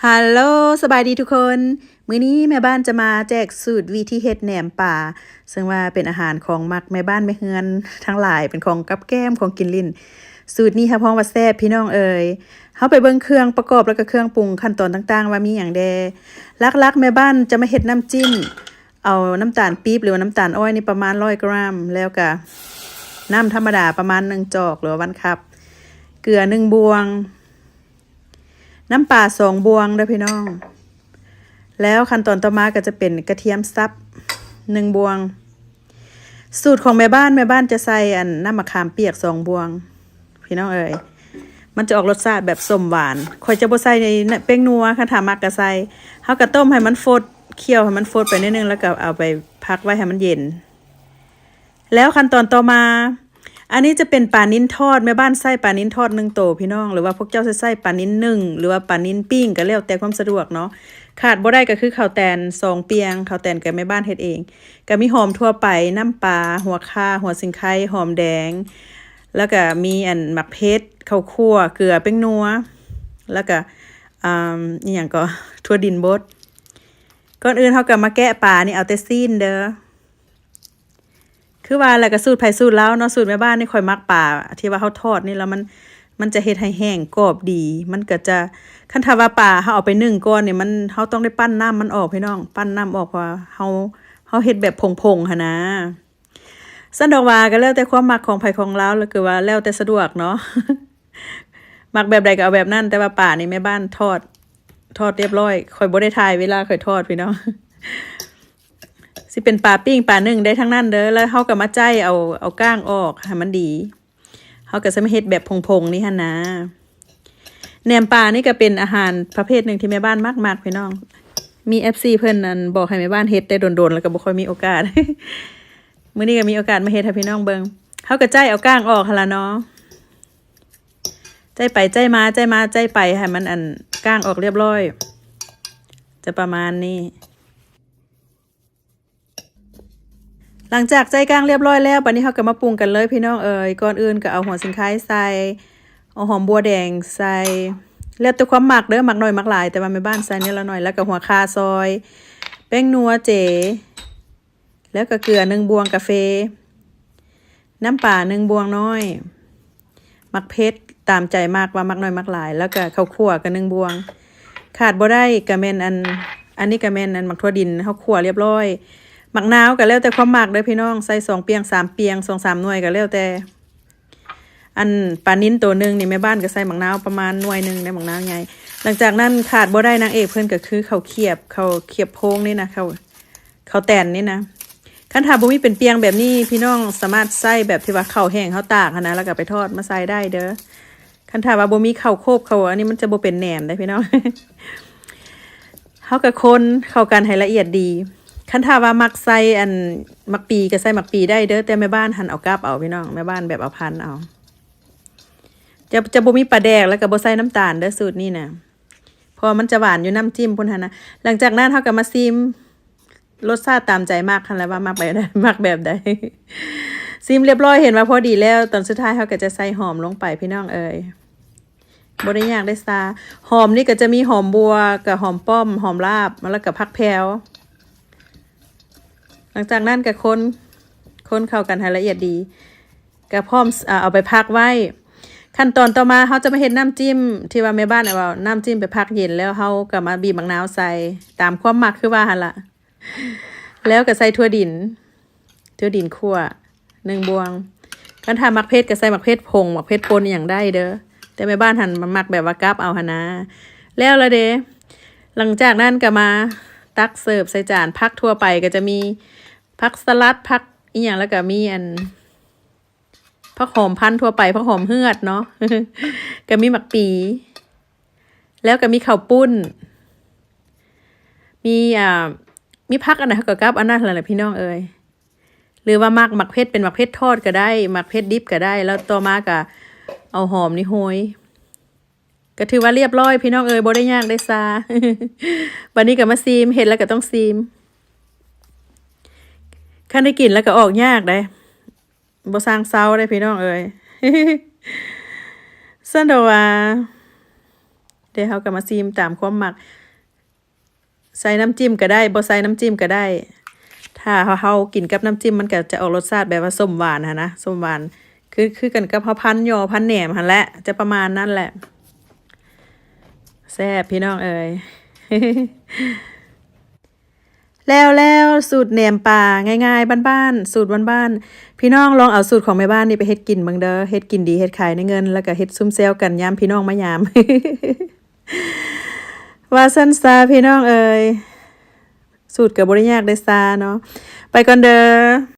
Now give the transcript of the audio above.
ฮัลโหลสบายดีทุกคน มื้อนี้แม่บ้านจะมาแจกสูตรวิธีเฮ็ดแหนมป่าซึ่งว่าเป็นอาหารของมักแม่บ้านแม่เฮือนทั้งหลายเป็นของกับแก้มของกินลิ้นสูตรนี้ค่ะพ้องว่าแซ่บพี่น้องเอ๋ยเฮาไปเบิ่งเครื่องประกอบแล้วก็เครื่องปรุงขั้นตอนต่างๆว่ามีหยังแดลักๆแม่บ้านจะมาเฮ็ดน้ำจิ้มเอาน้ำตาลปี๊บหรือว่าน้ำตาลอ้อยนี่ประมาณ100 กรัมแล้วก็น้ำธรรมดาประมาณ1 จอกหรือว่า1 คัพเกลือ1 บวงน้ำปลา2 บวงเด้อพี่น้องแล้วขั้นตอนต่อมาก็จะเป็นกระเทียมสับ1 บวงสูตรของแม่บ้านจะใส่น้ำมะขามเปียก2 บวงพี่น้องเอ๋ยมันจะออกรสชาติแบบส้มหวานค่อยจะบ่ใส่ในเป้งนัวค่ะถ้ามักก็ใส่เฮาก็ต้มให้มันฟดเคี่ยวให้มันฟดไปนิดนึงแล้วก็เอาไปพักไว้ให้มันเย็นแล้วขั้นตอนต่อมาอันนี้จะเป็นปลานิ้นทอดแม่บ้านใส่ปลานิ้นทอด1 โตพี่น้องหรือว่าพวกเจ้าใส่ปลานิ้น1หรือว่าปลานิ้นปิ้งก็แล้วแต่ความสะดวกเนาะขาดบ่ได้ก็คือข้าวแตน2 เปียงข้าวแตนก็แม่บ้านเฮ็ดเองก็มีหอมทั่วไปน้ำปลาหัวข่าหัวสิงไคหอมแดงแล้วก็มีหมักเพชรข้าวคั่วเกลือเป้งนัวแล้วก็อีหยังก็ถั่วดินบดก่อนอื่นเฮาก็มาแกะปลานี่เอาแต่ซีนเด้อคือว่าแล้วก็สูตรไผสูตรแล้วเนาะสูตรแม่บ้านนี่ค่อยมักปลาที่ว่าเฮาทอดนี่แล้วมันจะเฮ็ดให้แห้งกรอบดีมันก็จะคันถ้าว่าปลาเฮาเอาไปนึ่งก่อนนี่มันเฮาต้องได้ปั้นน้ำมันออกพี่น้องปั้นน้ำออกเพราะเฮาเฮ็ดแบบผงๆหั่นนะสันดอกว่าก็แล้วแต่ความมักของไผของเราแล้วคือว่าแล้วแต่สะดวกเนาะ มักแบบใดก็เอาแบบนั้นแต่ว่าปลานี่แม่บ้านทอดเรียบร้อยค่อยบ่ได้ถ่ายเวลาค่อยทอดพี่น้อง สิเป็นปลาปิ้งปลานึ่งได้ทั้งนั้นเด้อแล้วเฮาก็มาใจเอาก้างออกให้มันดีเฮาก็จะมาเฮ็ดแบบพงๆนี่หั่นนะแหนมปลานี่ก็เป็นอาหารประเภทหนึ่งที่แม่บ้านมากๆพี่น้องมี FC เพิ่นนั่นบอกให้แม่บ้านเฮ็ดแต่โดนๆแล้วก็บ่ค่อยมีโอกาส มื้อนี้ก็มีโอกาสมาเฮ็ดให้พี่น้องเบิ่งเฮาก็ใจเอาก้างออกหั่นล่ะเนาะใจไปใจมาใจไปให้มันก้างออกเรียบร้อยจะประมาณนี้หลังจากใจกลางเรียบร้อยแล้วบัดนี้เฮาก็มาปรุงกันเลยพี่น้องเอ๋ยก่อนอื่นก็เอาหัวสิงไคใส่เอาหอมบัวแดงใส่แล้วแต่ความมักเด้อมักน้อยมักหลายแต่ว่าแม่บ้านใส่นิดละหน่อยแล้วก็หัวข่าซอยแป้งนัวเจแล้วก็เกลือ1 บวงกาแฟน้ำปลา1 บวงน้อยมักเผ็ดตามใจมากว่ามักน้อยมักหลายแล้วก็ข้าวคั่วก็1 บวงขาดบ่ได้ก็แม่นอันนี้ก็แม่นมักทั่วดินเฮาคั่วเรียบร้อยหมักนาวก็แล้วแต่ความมักเด้อพี่น้องใส่2 เปียง3 เปียง2-3 หน่วยก็แล้วแต่ปลานิ้นตัวนึงนี่แม่บ้านก็ใส่หมักนาวประมาณหน่วยนึงได้หมักนาวใหญ่หลังจากนั้นขาดบ่ได้นางเอกเพิ่นก็คือข้าวเขียบโพงนี่นะข้าวแตนนี่นะคันถ้าบ่มีเป็นเปียงแบบนี้พี่น้องสามารถใส่แบบที่ว่าข้าวแห้งข้าวตากนะแล้วก็ไปทอดมาใส่ได้เด้อคันถ้าว่าบ่มีข้าวโคบข้าวอันนี้มันจะบ่เป็นแหนมได้พี่น้อง เฮาก็คนเข้ากันให้ละเอียดดีคันถ้าว่ามักใส่มักปีก็ใส่มักปีได้เด้อแต่แม่บ้านหั่นเอากาบเอาพี่น้องแม่บ้านแบบเอาพันเอาจะบ่มีปลาแดกแล้วก็บ่ใส่น้ำตาลเด้อสูตรนี้นะพอมันจะหวานอยู่น้ำจิ้มพุ่นหั่นนะหลังจากนั้นเฮาก็มาซิมรสชาติตามใจมากคั่นแล้วว่ามักแบบใดมักแบบใด ซิมเรียบร้อยเห็นว่าพอดีแล้วตอนสุดท้ายเฮาก็จะใส่หอมลงไปพี่น้องเอ้ยบ่ได้ยากได้ซาหอมนี่ก็จะมีหอมบัวกับหอมป้อมหอมลาบแล้วก็ผักแพรวหลังจากนั้นก็คนเข้ากันให้ละเอียดดีก็พร้อมเอาไปพักไว้ขั้นตอนต่อมาเขาจะมาเฮ็ดน้ำจิ้มที่ว่าแม่บ้านเอาน้ำจิ้มไปพักเย็นแล้วเขาก็มาบีบมะนาวใส่ตามความมักคือว่าหั่นล่ะแล้วก็ใส่ถั่วดินคั่ว1 บวงคันถ้ามักเผ็ดก็ใส่มักเผ็ดผงมักเผ็ดป่นอย่างได้เด้อแต่แม่บ้านหั่นมักแบบว่ากับเอาหั่นนะแล้วละเด้หลังจากนั้นก็มาตักเสิร์ฟใส่จานผักทั่วไปก็จะมีผักสลัดผักอีหยังแล้วก็มีผักหอมพันธุ์ทั่วไปผักหอมเฮือดเนาะ ก็มีหมักปีแล้วก็มีข้าวปุ้นมีผักอันไหนกับอันนั้นแหละพี่น้องเอ้ยหรือว่าหมักเพชรเป็นหมักเพชรทอดก็ได้หมักเพชรดิบก็ได้แล้วต่อมาก็เอาหอมนี่โหยก็ถือว่าเรียบร้อยพี่น้องเอ้ยบ่ได้ยากได้ซา วันนี้ก็มาซีมเห็นแล้วก็ต้องซีมคันได้กินแล้วก็ออกยากได้บ่สร้างเซาได้พี่น้องเอ้ย ซั่นดอกว่า เดี๋ยวเราก็มาซีมตามความมักใส่น้ำจิ้มก็ได้บ่ใส่น้ำจิ้มก็ได้ถ้าเฮากินกับน้ำจิ้มมันก็จะออกรสชาติแบบว่าส้มหวานนะส้มหวานคือกันกับเฮาพันยอพันแหนมหั่นแหละจะประมาณนั้นแหละแซ่บพี่น้องเอ๋ย แล้วสูตรแหนมปลาง่ายๆบ้านๆสูตรบ้านๆพี่น้องลองเอาสูตรของแม่บ้านนี่ไปเฮ็ดกินเบิ่งเด้อเฮ็ดกินดีเฮ็ดขายในเงินแล้วก็เฮ็ดซุ่มแซวกันยามพี่น้องมายาม ว่าซั่นซาพี่น้องเอ๋ยสูตรก็บ่ได้ยากได้ซาเนาะไปก่อนเด้อ